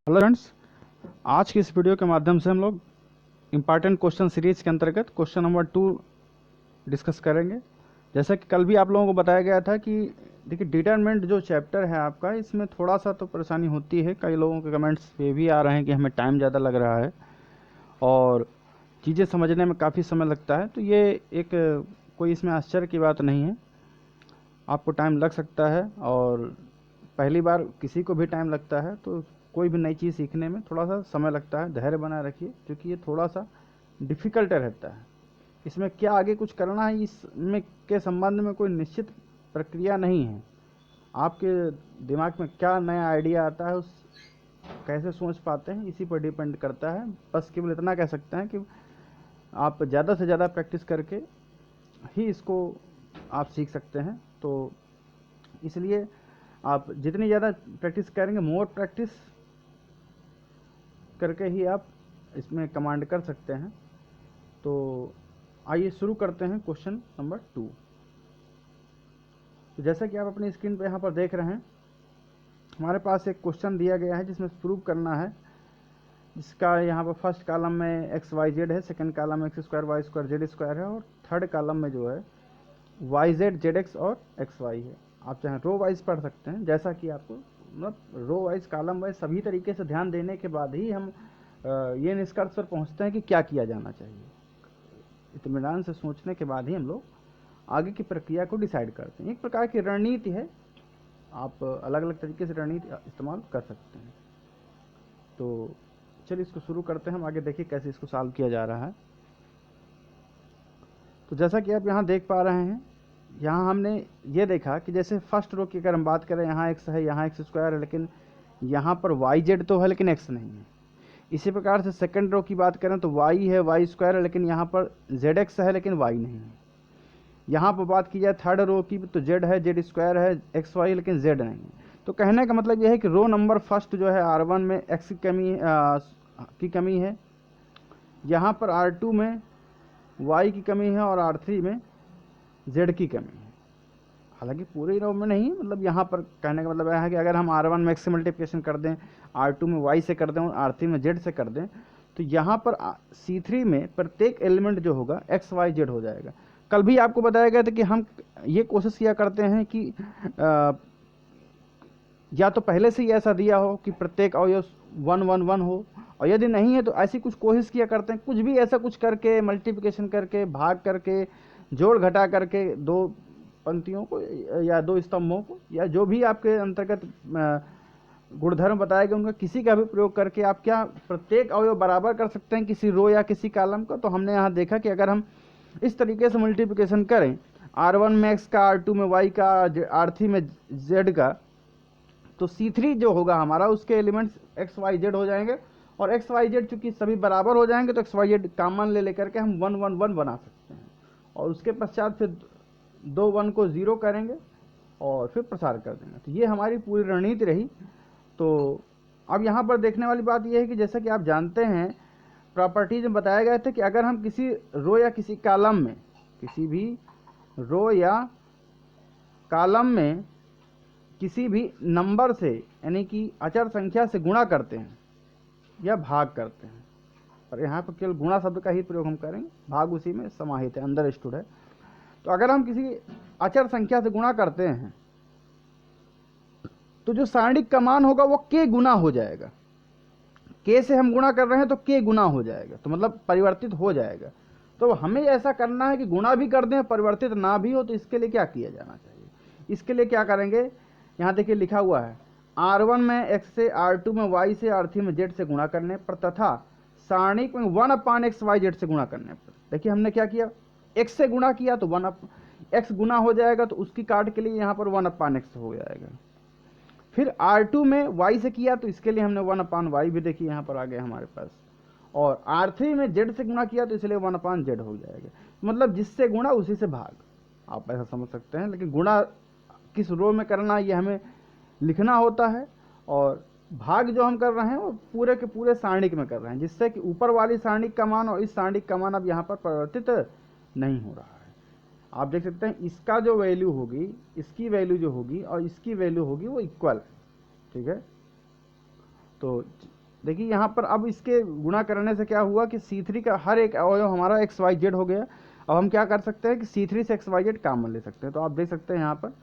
Hello friends, आज की इस वीडियो के माध्यम से हम लोग इम्पॉर्टेंट क्वेश्चन सीरीज के अंतर्गत क्वेश्चन नंबर 2 डिस्कस करेंगे। जैसा कि कल भी आप लोगों को बताया गया था कि देखिए डिटरमिनेंट जो चैप्टर है आपका, इसमें थोड़ा सा तो परेशानी होती है। कई लोगों के कमेंट्स पे भी आ रहे हैं कि हमें टाइम ज़्यादा लग रहा है और चीज़ें समझने में काफ़ी समय लगता है। तो ये एक कोई इसमें आश्चर्य की बात नहीं है, आपको टाइम लग सकता है और पहली बार किसी को भी टाइम लगता है। तो कोई भी नई चीज़ सीखने में थोड़ा सा समय लगता है, धैर्य बनाए रखिए क्योंकि ये थोड़ा सा डिफ़िकल्ट रहता है। इसमें क्या आगे कुछ करना है इसमें के संबंध में कोई निश्चित प्रक्रिया नहीं है। आपके दिमाग में क्या नया आइडिया आता है, उस कैसे सोच पाते हैं, इसी पर डिपेंड करता है। बस केवल इतना कह सकते हैं कि आप ज़्यादा से ज़्यादा प्रैक्टिस करके ही इसको आप सीख सकते हैं। तो इसलिए आप जितनी ज़्यादा प्रैक्टिस करेंगे, मोर प्रैक्टिस करके ही आप इसमें कमांड कर सकते हैं। तो आइए शुरू करते हैं क्वेश्चन नंबर 2। तो जैसा कि आप अपनी स्क्रीन पर यहाँ पर देख रहे हैं, हमारे पास एक क्वेश्चन दिया गया है जिसमें प्रूव करना है, जिसका यहाँ पर फर्स्ट कॉलम में एक्स वाई जेड है, सेकंड कॉलम में x square y square z square है और थर्ड कॉलम में जो है वाई जेड जेड एक्स और एक्स वाई है। आप चाहें रो वाइज पढ़ सकते हैं, जैसा कि आपको मतलब रो वाइज कॉलम वाइज सभी तरीके से ध्यान देने के बाद ही हम ये निष्कर्ष पर पहुंचते हैं कि क्या किया जाना चाहिए। इत्मीनान से सोचने के बाद ही हम लोग आगे की प्रक्रिया को डिसाइड करते हैं। एक प्रकार की रणनीति है, आप अलग अलग तरीके से रणनीति इस्तेमाल कर सकते हैं। तो चलिए इसको शुरू करते हैं, हम आगे देखिए कैसे इसको सॉल्व किया जा रहा है। तो जैसा कि आप यहाँ देख पा रहे हैं, यहाँ हमने ये देखा कि जैसे फर्स्ट रो की अगर हम बात करें, यहाँ एक्स है, यहाँ एक्स स्क्वायर है, लेकिन यहाँ पर वाई जेड तो है लेकिन एक्स नहीं है। इसी प्रकार से सेकंड रो की बात करें तो वाई है, वाई स्क्वायर है, लेकिन यहाँ पर जेड एक्स है लेकिन वाई नहीं है। यहाँ पर बात की जाए थर्ड रो की तो जेड है, जेड स्क्वायर है, एक्स वाई लेकिन जेड नहीं है। तो कहने का मतलब यह है कि रो नंबर फर्स्ट जो है R1 में एक्स की कमी है, यहाँ पर R2 में वाई की कमी है और R3 में जेड की कमी है। हालांकि पूरे रो में नहीं, मतलब यहाँ पर कहने का मतलब यह है कि अगर हम R1 में एक्स से मल्टीप्लिकेशन कर दें, R2 में वाई से कर दें और R3 में जेड से कर दें, तो यहाँ पर C3 में प्रत्येक एलिमेंट जो होगा एक्स वाई जेड हो जाएगा। कल भी आपको बताया गया था कि हम ये कोशिश किया करते हैं कि या तो पहले से ही ऐसा दिया हो कि प्रत्येक अवयव 1 1 1 हो, और यदि नहीं है तो ऐसी कुछ कोशिश किया करते हैं, कुछ भी ऐसा कुछ करके, मल्टीप्लिकेशन करके, भाग करके, जोड़ घटा करके, दो पंक्तियों को या दो स्तंभों को या जो भी आपके अंतर्गत गुणधर्म बताए गए उनका किसी का भी प्रयोग करके आप क्या प्रत्येक अवयव बराबर कर सकते हैं किसी रो या किसी कॉलम का। तो हमने यहाँ देखा कि अगर हम इस तरीके से मल्टीप्लिकेशन करें, R1 में एक्स का, R2 में वाई का, R3 में जेड का, तो C3 जो होगा हमारा, उसके एलिमेंट्स एक्स वाई जेड हो जाएंगे। और एक्स वाई जेड चूंकि सभी बराबर हो जाएंगे तो एक्स वाई जेड कॉमन ले लेकर के हम 1 1 1 बना सकते हैं। और उसके पश्चात फिर दो 1 को 0 करेंगे और फिर प्रसार कर देंगे। तो ये हमारी पूरी रणनीति रही। तो अब यहाँ पर देखने वाली बात यह है कि जैसा कि आप जानते हैं, प्रॉपर्टीज में बताया गया था कि अगर हम किसी रो या किसी कॉलम में, किसी भी रो या कॉलम में किसी भी नंबर से यानी कि अचर संख्या से गुणा करते हैं या भाग करते हैं, और यहाँ पर केवल गुणा शब्द का ही प्रयोग हम करेंगे, भाग उसी में समाहित है, अंदर स्टोर है। तो अगर हम किसी अचर संख्या से गुणा करते हैं तो जो सारणिक का मान होगा वो k गुना हो जाएगा। k से हम गुणा कर रहे हैं तो k गुना हो जाएगा, तो मतलब परिवर्तित हो जाएगा। तो हमें ऐसा करना है कि गुणा भी कर दें, परिवर्तित ना भी हो। तो इसके लिए क्या किया जाना चाहिए, इसके लिए क्या करेंगे, यहाँ देखिए लिखा हुआ है R1 में x से, R2 में y से, R3 में z से गुणा करने पर तथा सारणिक में 1/x y z से गुणा करने पर। देखिए हमने क्या किया, x से गुणा किया तो 1x गुना हो जाएगा, तो उसकी काट के लिए यहाँ पर 1/x हो जाएगा। फिर R2 में y से किया तो इसके लिए हमने 1/y भी देखिए यहाँ पर आ गया हमारे पास। और R3 में z से गुणा किया तो इसलिए 1/z हो जाएगा। मतलब जिससे गुणा उसी से भाग, आप ऐसा समझ सकते हैं। लेकिन गुणा किस रो में करना ये हमें लिखना होता है, और भाग जो हम कर रहे हैं वो पूरे के पूरे सारणिक में कर रहे हैं, जिससे कि ऊपर वाली सारणिक का मान और इस सारणिक का मान अब यहाँ पर परिवर्तित नहीं हो रहा है। आप देख सकते हैं इसका जो वैल्यू होगी, इसकी वैल्यू जो होगी और इसकी वैल्यू होगी वो इक्वल है, ठीक है। तो देखिए यहाँ पर अब इसके गुणा करने से क्या हुआ कि C3 का हर एक अवयव हमारा XYZ हो गया। अब हम क्या कर सकते हैं कि C3 से XYZ कॉमन ले सकते हैं। तो आप देख सकते हैं यहाँ पर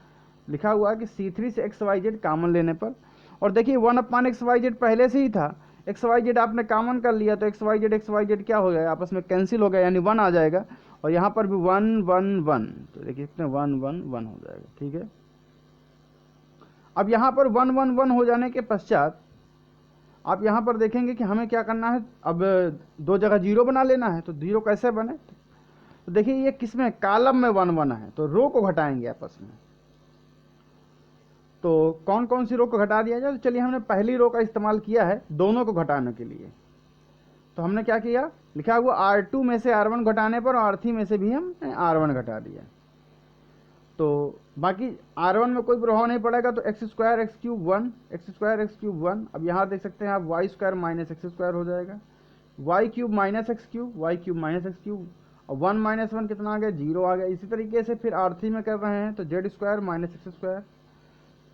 लिखा हुआ है कि C3 से XYZ कॉमन लेने पर, और देखिए 1/XYZ पहले से ही था, XYZ आपने कॉमन कर लिया तो XYZ क्या हो गया, आपस में कैंसिल हो गया, यानी 1 आ जाएगा। और यहाँ पर भी 1 1 1, तो देखिए कितने 1 1 1 हो जाएगा। ठीक है, अब यहाँ पर 1 1 1 हो जाने के पश्चात आप यहाँ पर देखेंगे कि हमें क्या करना है, अब दो जगह जीरो बना लेना है। तो जीरो कैसे बने, तो देखिए ये किसमें, कॉलम में 1 1 है, तो रो को घटाएंगे आपस में। तो कौन कौन सी रो को घटा दिया जाए, तो चलिए हमने पहली रो का इस्तेमाल किया है दोनों को घटाने के लिए। तो हमने क्या किया, लिखा हुआ R2 में से R1 घटाने पर R3 में से भी हम R1 घटा दिया। तो बाकी R1 में कोई प्रभाव नहीं पड़ेगा, तो x square x cube 1, x square x cube 1। अब यहाँ देख सकते हैं आप y square minus x square हो जाएगा, y cube minus x cube, y cube minus x cube, और 1 माइनस 1 कितना आ गया, 0 आ गया। इसी तरीके से फिर R3 में कर रहे हैं तो Z square minus x square,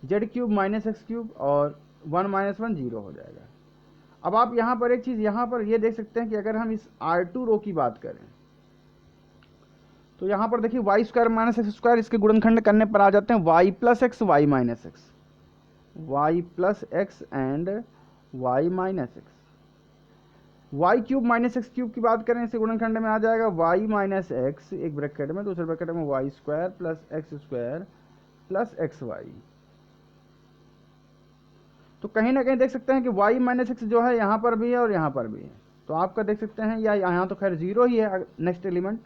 Z cube minus x cube, और 1 माइनस 1 0 हो जाएगा। अब आप यहाँ पर एक चीज़ यहाँ पर ये देख सकते हैं कि अगर हम इस R2 रो की बात करें तो यहाँ पर देखिए Y square minus x square, इसके गुणनखंड करने पर आ जाते हैं y plus x y minus x, y plus x and y minus x. Y cube minus x cube की बात करें, इसके गुणनखंड में आ जाएगा वाई माइनस एक्स, एक ब्रैकेट में, दूसरे ब्रैकेट में y square plus x square plus x Y. तो कहीं ना कहीं देख सकते हैं कि वाई माइनस एक्स जो है यहाँ पर भी है और यहाँ पर भी है। तो आपका देख सकते हैं या यहाँ तो खैर 0 ही है नेक्स्ट एलिमेंट।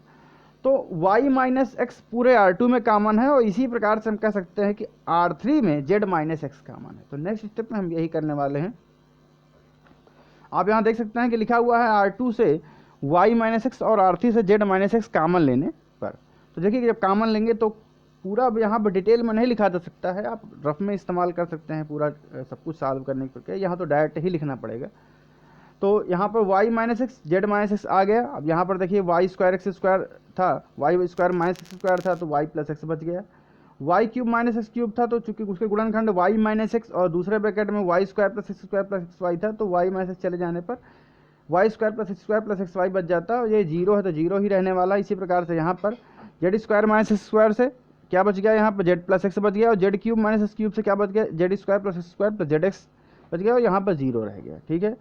तो y माइनस एक्स पूरे R2 में कॉमन है, और इसी प्रकार से हम कह सकते हैं कि R3 में z माइनस एक्स कॉमन है। तो नेक्स्ट स्टेप में हम यही करने वाले हैं। आप यहाँ देख सकते हैं कि लिखा हुआ है R2 से y माइनस एक्स और R3 से z माइनस एक्स कॉमन लेने पर। तो देखिए जब कॉमन लेंगे तो पूरा यहाँ पर डिटेल में नहीं लिखा जा सकता है, आप रफ में इस्तेमाल कर सकते हैं पूरा सब कुछ सॉल्व करने के प्रक्रिया, यहाँ तो डायरेक्ट ही लिखना पड़ेगा। तो यहाँ पर y minus X Z minus X आ गया। अब यहाँ पर देखिए वाई स्क्वायर एक्स स्क्वायर था, Y square minus x square था, तो वाई प्लस एक्स बच गया। Y cube minus x cube था, तो चूंकि उसके गुणनखंड वाई माइनस एक्स और दूसरे ब्रैकेट में y square plus x y था, तो वाई माइनस एक्स चले जाने पर y square plus x y बच जाता है। ये 0 है तो 0 ही रहने वाला है। इसी प्रकार से यहाँ पर Z square minus x square से क्या बच गया, यहाँ पर जेड प्लस एक्स बच गया, और Z cube minus x cube से क्या बच गया, Z square plus x square plus Z x बच गया, और यहाँ पर 0 रह गया। ठीक है,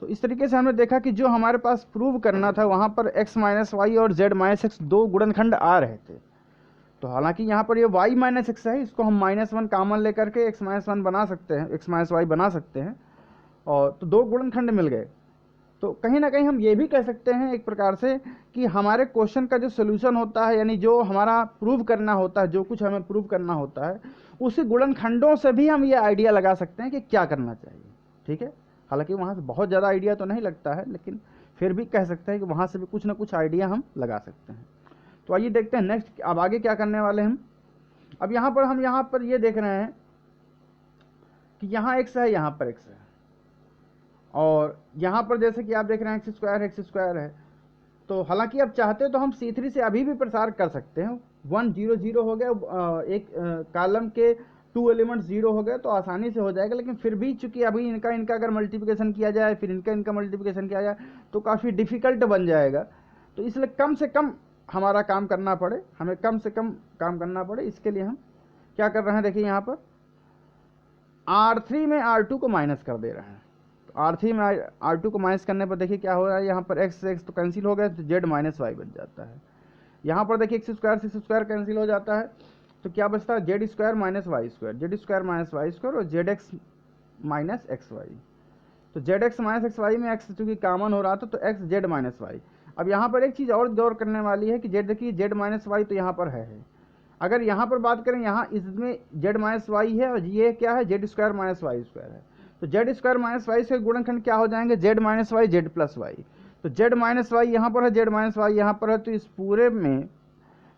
तो इस तरीके से हमने देखा कि जो हमारे पास प्रूव करना था वहाँ पर x माइनस वाई और z माइनस एक्स दो गुणनखंड आ रहे थे। तो हालांकि यहाँ पर ये y माइनस एक्स है, इसको हम -1 कॉमन लेकर के x माइनस 1 बना सकते हैं, x माइनस वाई बना सकते हैं, और तो दो गुणनखंड मिल गए। तो कहीं ना कहीं हम ये भी कह सकते हैं एक प्रकार से कि हमारे क्वेश्चन का जो सोल्यूशन होता है, यानी जो हमारा प्रूव करना होता है, जो कुछ हमें प्रूव करना होता है, उसी गुणनखंडों से भी हम ये आइडिया लगा सकते हैं कि क्या करना चाहिए। ठीक है, हालांकि वहाँ से बहुत ज़्यादा आइडिया तो नहीं लगता है, लेकिन फिर भी कह सकते हैं कि वहाँ से भी कुछ ना कुछ आइडिया हम लगा सकते हैं। तो आइए देखते हैं नेक्स्ट अब आगे क्या करने वाले हम। अब हम यहाँ पर ये देख रहे हैं कि यहाँ x है, यहाँ पर x है, और यहाँ पर जैसे कि आप देख रहे हैं एक्स स्क्वायर है। तो हालांकि अब चाहते तो हम C3 से अभी भी प्रसार कर सकते हैं। 1 0 0 हो गया, एक कॉलम के 2 एलिमेंट 0 हो गए तो आसानी से हो जाएगा, लेकिन फिर भी चूंकि अभी इनका अगर मल्टीप्लिकेशन किया जाए, फिर इनका मल्टीप्लिकेशन किया जाए तो काफ़ी डिफ़िकल्ट बन जाएगा। तो इसलिए कम से कम हमारा काम करना पड़े, हमें कम से कम काम करना पड़े, इसके लिए हम क्या कर रहे हैं, देखिए यहाँ पर R3 में R2 को माइनस कर दे रहे हैं। तो R3 में R2 को माइनस करने पर देखिए क्या हो रहा है, यहाँ पर x तो कैंसिल हो गया, तो z माइनस वाई बच जाता है। यहाँ पर देखिए एक्स स्क्वायर कैंसिल हो जाता है, तो क्या बचता है, Z square minus Y square और Z X minus x Y. तो Z X minus x Y में एक्स चूंकि कॉमन हो रहा था तो एक्स जेड माइनस वाई। अब यहाँ पर एक चीज़ और गौर करने वाली है कि जेड, देखिए जेड माइनस वाई तो यहाँ पर है। अगर यहाँ पर बात करें, यहाँ इसमें जेड माइनस वाई है और ये क्या है, Z square minus Y square है। तो जेड स्क्वायर माइनस वाई से गुणनखंड क्या हो जाएंगे, z minus y z plus y. तो जेड माइनस वाई यहाँ पर है, जेड माइनस वाई यहाँ पर है, तो इस पूरे में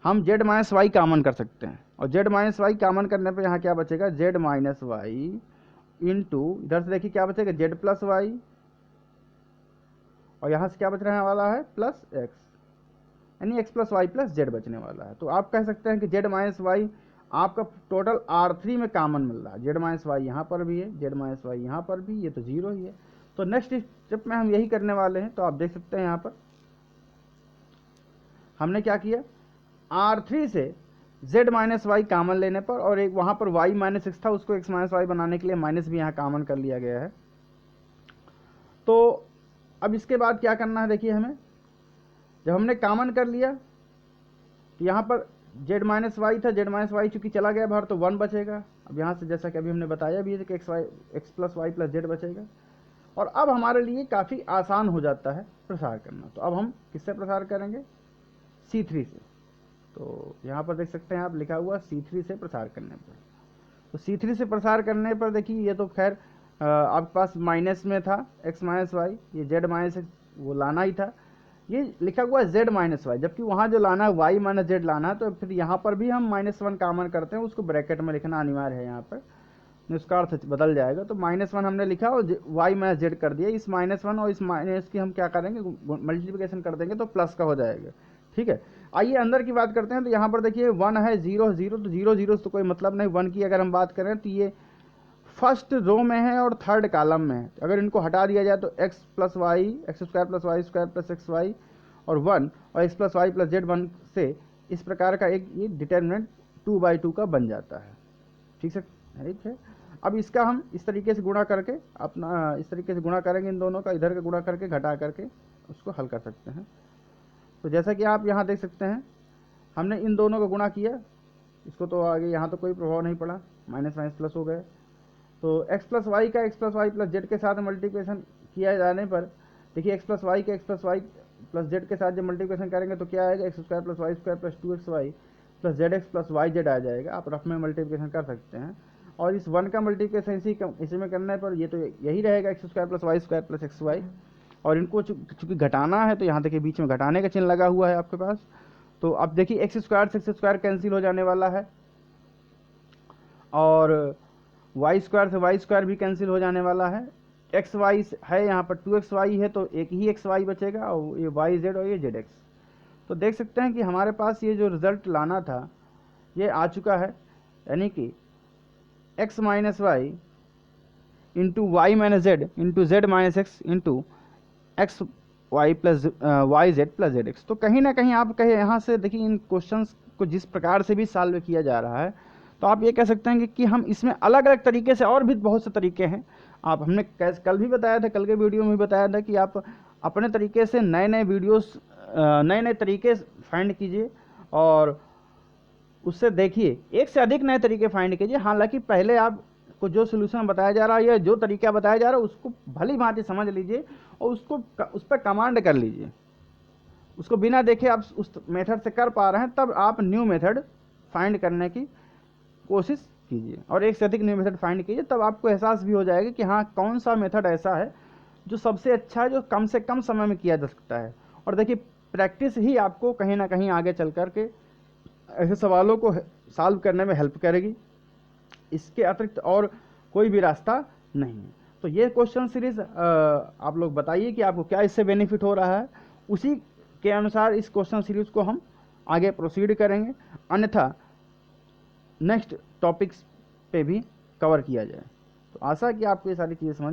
हम जेड माइनस वाई कॉमन कर सकते हैं। और जेड माइनस वाई कॉमन करने पे यहाँ क्या बचेगा, जेड माइनस वाई इंटू, इधर से देखिए क्या बचेगा, जेड प्लस वाई, और यहाँ से क्या बच रहने वाला है, प्लस एक्स, यानी x plus Y plus z बचने वाला है। तो आप कह सकते हैं कि जेड माइनस वाई आपका टोटल R3 में कॉमन मिल रहा है, जेड माइनस वाई यहाँ पर भी है, जेड माइनस वाई यहाँ पर भी, ये तो जीरो ही है। तो नेक्स्ट स्टेप में हम यही करने वाले हैं। तो आप देख सकते हैं यहाँ पर हमने क्या किया, R3 से z माइनस वाई कॉमन लेने पर, और एक वहाँ पर y माइनस एक्स था, उसको x माइनस वाई बनाने के लिए माइनस भी यहाँ कॉमन कर लिया गया है। तो अब इसके बाद क्या करना है, देखिए हमें जब हमने कॉमन कर लिया तो यहाँ पर z माइनस वाई था, z माइनस वाई चूँकि चला गया बाहर तो 1 बचेगा। अब यहाँ से जैसा कि अभी हमने बताया भी है कि x plus Y plus z बचेगा। और अब हमारे लिए काफ़ी आसान हो जाता है प्रसार करना। तो अब हम किससे प्रसार करेंगे, C3 से। तो यहाँ पर देख सकते हैं आप लिखा हुआ C3 से प्रसार करने पर। तो C3 से प्रसार करने पर देखिए ये तो खैर आपके पास माइनस में था x माइनस वाई, ये z माइनस वो लाना ही था, ये लिखा हुआ है z माइनस वाई, जबकि वहाँ जो लाना है y माइनस जेड लाना है। तो फिर यहाँ पर भी हम -1 कॉमन करते हैं, उसको ब्रैकेट में लिखना अनिवार्य है यहाँ पर, उसका अर्थ बदल जाएगा। तो -1 हमने लिखा और y माइनस जेड कर दिया। इस -1 और इस माइनस की हम क्या करेंगे, मल्टीप्लिकेशन कर देंगे तो प्लस का हो जाएगा। ठीक है, आइए अंदर की बात करते हैं। तो यहाँ पर देखिए 1 है, 0 0, तो 0 0 से तो कोई मतलब नहीं। 1 की अगर हम बात करें तो ये फर्स्ट रो में है और थर्ड कॉलम में है। अगर इनको हटा दिया जाए तो x plus y, x square plus Y square plus x y और 1 और x plus Y plus z 1 से इस प्रकार का एक ये डिटर्मिनेंट 2/2 का बन जाता है। ठीक है। अब इसका हम इस तरीके से गुणा करके अपना इस तरीके से गुणा करेंगे, इन दोनों का इधर का गुणा करके घटा करके उसको हल कर सकते हैं। तो जैसा कि आप यहाँ देख सकते हैं हमने इन दोनों का गुणा किया, इसको तो आगे यहाँ तो कोई प्रभाव नहीं पड़ा, माइनस माइनस प्लस हो गए। तो x प्लस वाई का x plus Y plus Z के साथ मल्टीप्लिकेशन किया जाने पर देखिए x प्लस वाई के x plus Y plus Z के साथ जब मल्टीप्लिकेशन करेंगे तो क्या आएगा, X square plus Y square plus 2x Y plus Z X plus Y Z आ जाएगा। आप रफ में मल्टीप्लिकेशन कर सकते हैं। और इस 1 का मल्टीप्लिकेशन इसी में करने पर ये तो यही रहेगा, x square plus Y square plus x y. और इनको चूँकि घटाना है तो यहाँ देखिए बीच में घटाने का चिन्ह लगा हुआ है आपके पास। तो अब देखिए एक्स स्क्वायर से एक्स स्क्वायर कैंसिल हो जाने वाला है, और वाई स्क्वायर से वाई स्क्वायर भी कैंसिल हो जाने वाला है। एक्स वाई है यहाँ पर 2x वाई है तो एक ही एक्स वाई बचेगा, और ये वाई जेड और ये जेड एक्स। तो देख सकते हैं कि हमारे पास ये जो रिज़ल्ट लाना था ये आ चुका है, यानी कि x minus y into y minus z into z minus x into x y plus Y z plus Z x. तो कहीं ना कहीं आप कहे यहाँ से देखिए इन क्वेश्चंस को जिस प्रकार से भी सॉल्व किया जा रहा है तो आप ये कह सकते हैं कि हम इसमें अलग अलग तरीके से, और भी बहुत से तरीके हैं। आप हमने कल भी बताया था, कल के वीडियो में भी बताया था कि आप अपने तरीके से नए नए वीडियोस नए नए तरीके फाइंड कीजिए और उससे देखिए, एक से अधिक नए तरीके फाइंड कीजिए। हालांकि पहले आपको जो सोल्यूशन बताया जा रहा है या जो तरीका बताया जा रहा है उसको भली भांति समझ लीजिए और उस पर कमांड कर लीजिए। उसको बिना देखे आप उस मेथड से कर पा रहे हैं तब आप न्यू मेथड फाइंड करने की कोशिश कीजिए, और एक से अधिक न्यू मेथड फाइंड कीजिए। तब आपको एहसास भी हो जाएगा कि हाँ कौन सा मेथड ऐसा है जो सबसे अच्छा है, जो कम से कम समय में किया जा सकता है। और देखिए प्रैक्टिस ही आपको कहीं ना कहीं आगे चल कर के ऐसे सवालों को सॉल्व करने में हेल्प करेगी। इसके अतिरिक्त और कोई भी रास्ता नहीं है। तो ये क्वेश्चन सीरीज आप लोग बताइए कि आपको क्या इससे बेनिफिट हो रहा है, उसी के अनुसार इस क्वेश्चन सीरीज को हम आगे प्रोसीड करेंगे, अन्यथा नेक्स्ट टॉपिक्स पे भी कवर किया जाए। तो आशा है कि आपको ये सारी चीज़ें समझ